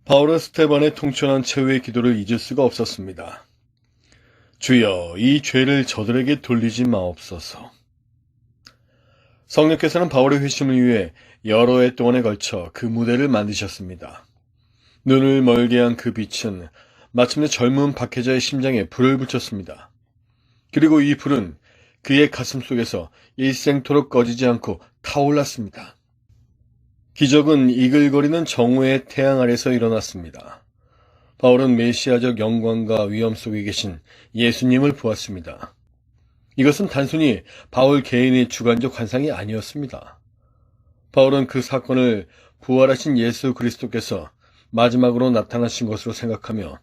바울은 스데반의 통천한 최후의 기도를 잊을 수가 없었습니다. 주여, 이 죄를 저들에게 돌리지 마옵소서. 성령께서는 바울의 회심을 위해 여러 해 동안에 걸쳐 그 무대를 만드셨습니다. 눈을 멀게 한 그 빛은 마침내 젊은 박해자의 심장에 불을 붙였습니다. 그리고 이 불은 그의 가슴 속에서 일생토록 꺼지지 않고 타올랐습니다. 기적은 이글거리는 정오의 태양 아래서 일어났습니다. 바울은 메시아적 영광과 위엄 속에 계신 예수님을 보았습니다. 이것은 단순히 바울 개인의 주관적 환상이 아니었습니다. 바울은 그 사건을 부활하신 예수 그리스도께서 마지막으로 나타나신 것으로 생각하며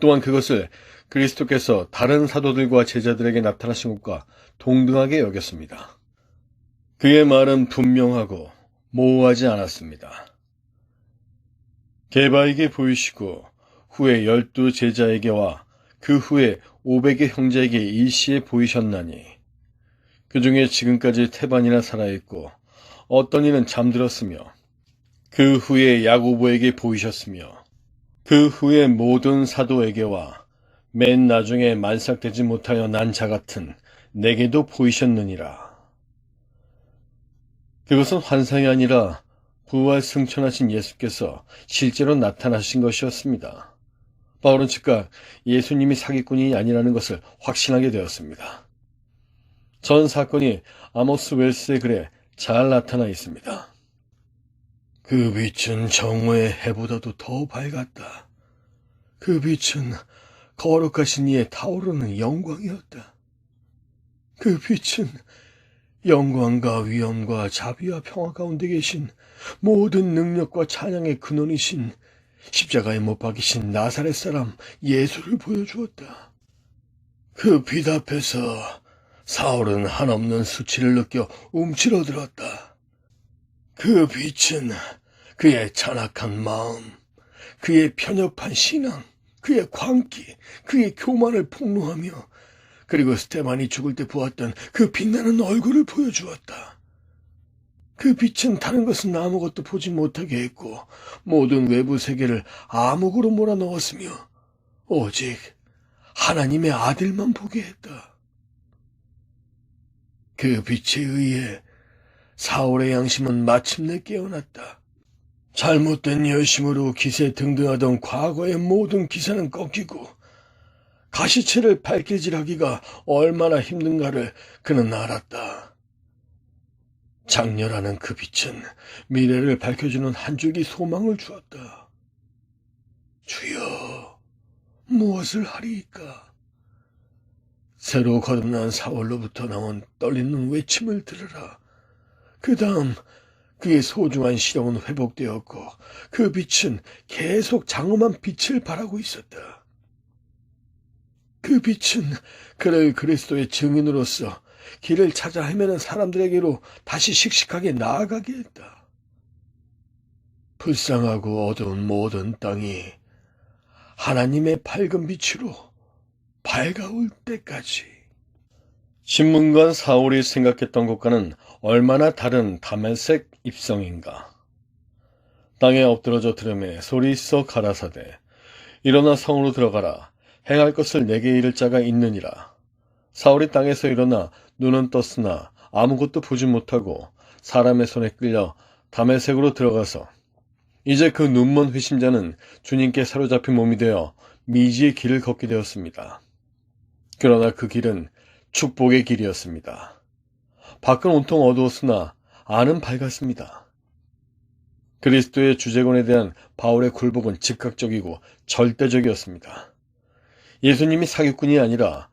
또한 그것을 그리스도께서 다른 사도들과 제자들에게 나타나신 것과 동등하게 여겼습니다. 그의 말은 분명하고 모호하지 않았습니다. 게바에게 보이시고 후에 12 제자에게와 그 후에 500의 형제에게 일시에 보이셨나니 그 중에 지금까지 태반이나 살아있고 어떤 이는 잠들었으며 그 후에 야고보에게 보이셨으며 그 후에 모든 사도에게와 맨 나중에 만삭되지 못하여 난 자 같은 내게도 보이셨느니라. 그것은 환상이 아니라 부활 승천하신 예수께서 실제로 나타나신 것이었습니다. 바울은 즉각 예수님이 사기꾼이 아니라는 것을 확신하게 되었습니다. 전 사건이 아모스 웰스의 글에 잘 나타나 있습니다. 그 빛은 정오의 해보다도 더 밝았다. 그 빛은 거룩하신 이의 타오르는 영광이었다. 그 빛은 영광과 위엄과 자비와 평화 가운데 계신 모든 능력과 찬양의 근원이신 십자가에 못 박이신 나사렛 사람 예수를 보여주었다. 그 빛 앞에서 사울은 한없는 수치를 느껴 움츠러들었다. 그 빛은 그의 잔악한 마음, 그의 편협한 신앙, 그의 광기, 그의 교만을 폭로하며 그리고 스데반이 죽을 때 보았던 그 빛나는 얼굴을 보여주었다. 그 빛은 다른 것은 아무것도 보지 못하게 했고 모든 외부 세계를 암흑으로 몰아넣었으며 오직 하나님의 아들만 보게 했다. 그 빛에 의해 사울의 양심은 마침내 깨어났다. 잘못된 열심으로 기세 등등하던 과거의 모든 기사는 꺾이고 가시체를 발길질하기가 얼마나 힘든가를 그는 알았다. 장렬하는 그 빛은 미래를 밝혀주는 한 줄기 소망을 주었다. 주여, 무엇을 하리이까? 새로 거듭난 사울로부터 나온 떨리는 외침을 들으라. 그 다음 그의 소중한 시력은 회복되었고 그 빛은 계속 장엄한 빛을 발하고 있었다. 그 빛은 그를 그리스도의 증인으로서 길을 찾아 헤매는 사람들에게로 다시 씩씩하게 나아가게 했다. 불쌍하고 어두운 모든 땅이 하나님의 밝은 빛으로 밝아올 때까지. 신문관 사울이 생각했던 것과는 얼마나 다른 다메섹 입성인가. 땅에 엎드러져 들음에 소리 있어 가라사대 일어나 성으로 들어가라. 행할 것을 내게 이를 자가 있느니라. 사울이 땅에서 일어나 눈은 떴으나 아무것도 보지 못하고 사람의 손에 끌려 다메섹으로 들어가서 이제 그 눈먼 회심자는 주님께 사로잡힌 몸이 되어 미지의 길을 걷게 되었습니다. 그러나 그 길은 축복의 길이었습니다. 밖은 온통 어두웠으나 안은 밝았습니다. 그리스도의 주재권에 대한 바울의 굴복은 즉각적이고 절대적이었습니다. 예수님이 사기꾼이 아니라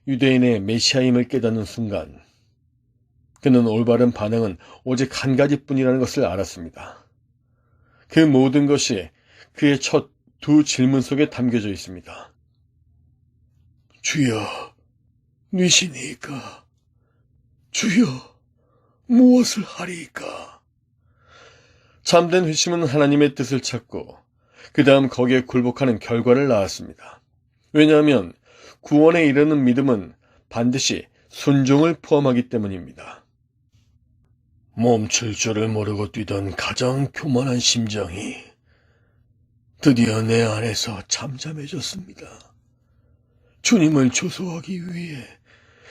유대인의 메시아임을 깨닫는 순간 그는 올바른 반응은 오직 한 가지뿐이라는 것을 알았습니다. 그 모든 것이 그의 첫 두 질문 속에 담겨져 있습니다. 주여, 니시니까? 주여, 무엇을 하리이까? 참된 회심은 하나님의 뜻을 찾고 그 다음 거기에 굴복하는 결과를 낳았습니다. 왜냐하면 구원에 이르는 믿음은 반드시 순종을 포함하기 때문입니다. 멈출 줄을 모르고 뛰던 가장 교만한 심장이 드디어 내 안에서 잠잠해졌습니다. 주님을 조소하기 위해,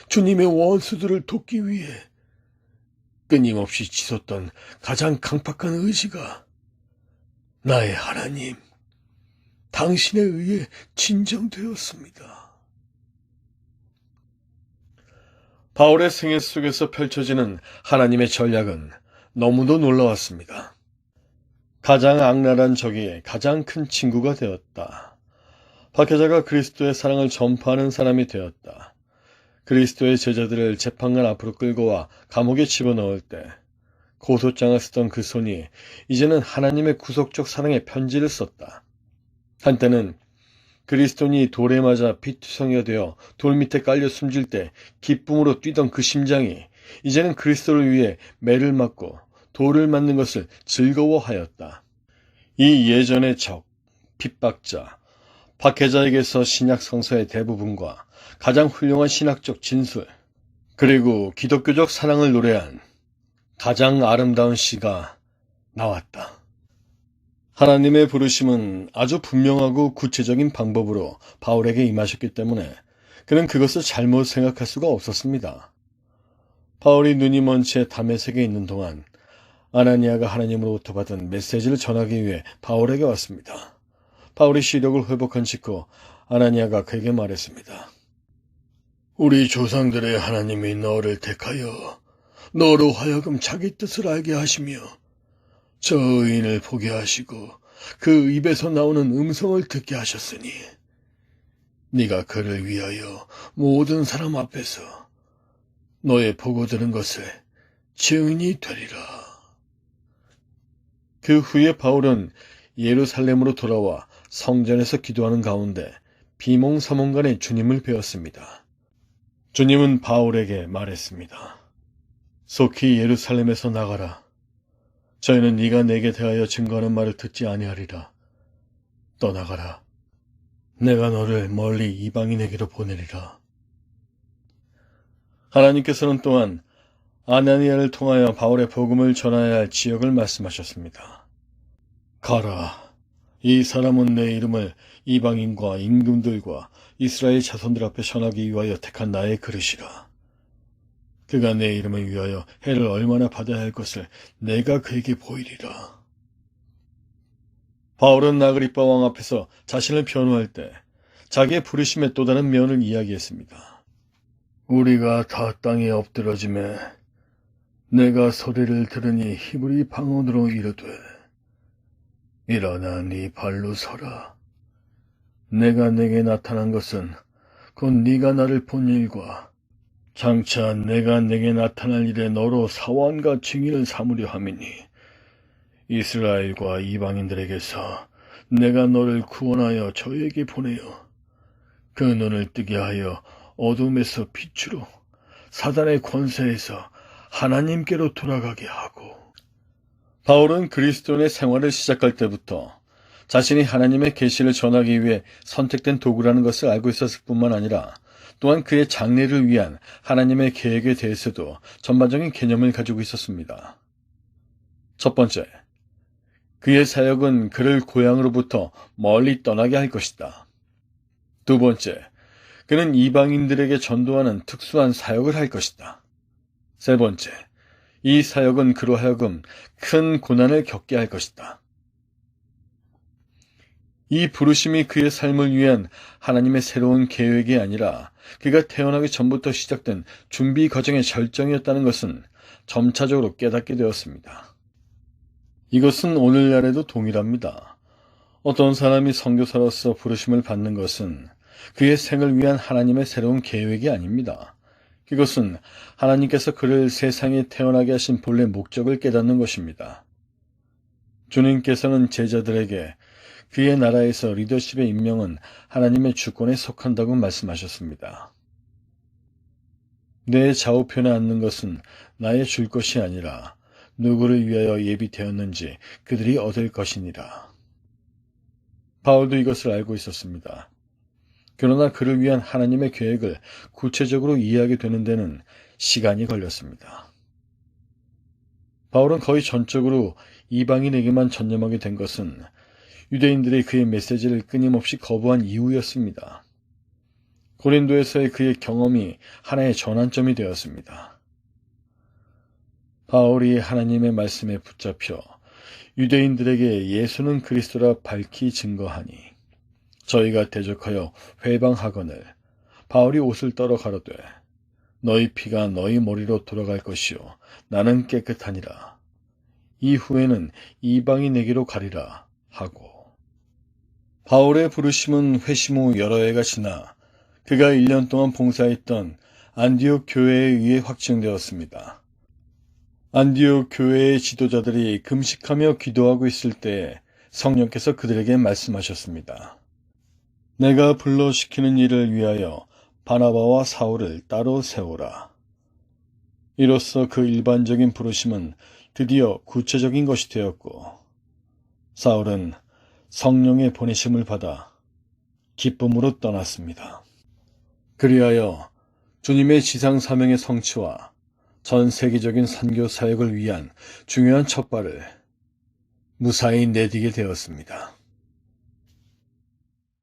주님의 원수들을 돕기 위해 끊임없이 치솟던 가장 강팍한 의지가 나의 하나님, 당신에 의해 진정되었습니다. 바울의 생애 속에서 펼쳐지는 하나님의 전략은 너무도 놀라웠습니다. 가장 악랄한 적이 가장 큰 친구가 되었다. 박해자가 그리스도의 사랑을 전파하는 사람이 되었다. 그리스도의 제자들을 재판관 앞으로 끌고 와 감옥에 집어넣을 때 고소장을 쓰던 그 손이 이제는 하나님의 구속적 사랑의 편지를 썼다. 한때는 그리스도인이 돌에 맞아 피투성이가 되어 돌 밑에 깔려 숨질 때 기쁨으로 뛰던 그 심장이 이제는 그리스도를 위해 매를 맞고 돌을 맞는 것을 즐거워하였다. 이 예전의 적, 핍박자, 박해자에게서 신약 성서의 대부분과 가장 훌륭한 신학적 진술, 그리고 기독교적 사랑을 노래한 가장 아름다운 시가 나왔다. 하나님의 부르심은 아주 분명하고 구체적인 방법으로 바울에게 임하셨기 때문에 그는 그것을 잘못 생각할 수가 없었습니다. 바울이 눈이 먼 채 다메섹에 있는 동안 아나니아가 하나님으로부터 받은 메시지를 전하기 위해 바울에게 왔습니다. 바울이 시력을 회복한 직후 아나니아가 그에게 말했습니다. 우리 조상들의 하나님이 너를 택하여 너로 하여금 자기 뜻을 알게 하시며 저 의인을 보게 하시고 그 입에서 나오는 음성을 듣게 하셨으니 네가 그를 위하여 모든 사람 앞에서 너의 보고 들은 것을 증인이 되리라. 그 후에 바울은 예루살렘으로 돌아와 성전에서 기도하는 가운데 비몽사몽간에 주님을 배웠습니다. 주님은 바울에게 말했습니다. 속히 예루살렘에서 나가라. 저희는 네가 내게 대하여 증거하는 말을 듣지 아니하리라. 떠나가라. 내가 너를 멀리 이방인에게로 보내리라. 하나님께서는 또한 아나니아를 통하여 바울의 복음을 전하여야 할 지역을 말씀하셨습니다. 가라. 이 사람은 내 이름을 이방인과 임금들과 이스라엘 자손들 앞에 전하기 위하여 택한 나의 그릇이라. 그가 내 이름을 위하여 해를 얼마나 받아야 할 것을 내가 그에게 보이리라. 바울은 아그리빠 왕 앞에서 자신을 변호할 때 자기의 부르심의 또 다른 면을 이야기했습니다. 우리가 다 땅에 엎드러짐에 내가 소리를 들으니 히브리 방언으로 이르되 일어나 네 발로 서라. 내가 내게 나타난 것은 곧 네가 나를 본 일과 장차 내가 내게 나타날 일에 너로 사원과 증인을 삼으려 함이니 이스라엘과 이방인들에게서 내가 너를 구원하여 저에게 보내어 그 눈을 뜨게 하여 어둠에서 빛으로 사단의 권세에서 하나님께로 돌아가게 하고. 바울은 그리스도인의 생활을 시작할 때부터 자신이 하나님의 계시를 전하기 위해 선택된 도구라는 것을 알고 있었을 뿐만 아니라 또한 그의 장래를 위한 하나님의 계획에 대해서도 전반적인 개념을 가지고 있었습니다. 첫 번째, 그의 사역은 그를 고향으로부터 멀리 떠나게 할 것이다. 두 번째, 그는 이방인들에게 전도하는 특수한 사역을 할 것이다. 세 번째, 이 사역은 그로 하여금 큰 고난을 겪게 할 것이다. 이 부르심이 그의 삶을 위한 하나님의 새로운 계획이 아니라 그가 태어나기 전부터 시작된 준비 과정의 절정이었다는 것은 점차적으로 깨닫게 되었습니다. 이것은 오늘날에도 동일합니다. 어떤 사람이 선교사로서 부르심을 받는 것은 그의 생을 위한 하나님의 새로운 계획이 아닙니다. 그것은 하나님께서 그를 세상에 태어나게 하신 본래 목적을 깨닫는 것입니다. 주님께서는 제자들에게 그의 나라에서 리더십의 임명은 하나님의 주권에 속한다고 말씀하셨습니다. 내 좌우편에 앉는 것은 나의 줄 것이 아니라 누구를 위하여 예비되었는지 그들이 얻을 것이니라. 바울도 이것을 알고 있었습니다. 그러나 그를 위한 하나님의 계획을 구체적으로 이해하게 되는 데는 시간이 걸렸습니다. 바울은 거의 전적으로 이방인에게만 전념하게 된 것은 유대인들이 그의 메시지를 끊임없이 거부한 이유였습니다. 고린도에서의 그의 경험이 하나의 전환점이 되었습니다. 바울이 하나님의 말씀에 붙잡혀 유대인들에게 예수는 그리스도라 밝히 증거하니 저희가 대적하여 회방하거늘 바울이 옷을 떨어 가로되 너희 피가 너희 머리로 돌아갈 것이요 나는 깨끗하니라. 이후에는 이방인에게로 가리라 하고. 바울의 부르심은 회심 후 여러 해가 지나 그가 1년 동안 봉사했던 안디옥 교회에 의해 확증되었습니다. 안디옥 교회의 지도자들이 금식하며 기도하고 있을 때 성령께서 그들에게 말씀하셨습니다. 내가 불러시키는 일을 위하여 바나바와 사울을 따로 세우라. 이로써 그 일반적인 부르심은 드디어 구체적인 것이 되었고 사울은 성령의 보내심을 받아 기쁨으로 떠났습니다. 그리하여 주님의 지상 사명의 성취와 전 세계적인 선교 사역을 위한 중요한 첫발을 무사히 내디게 되었습니다.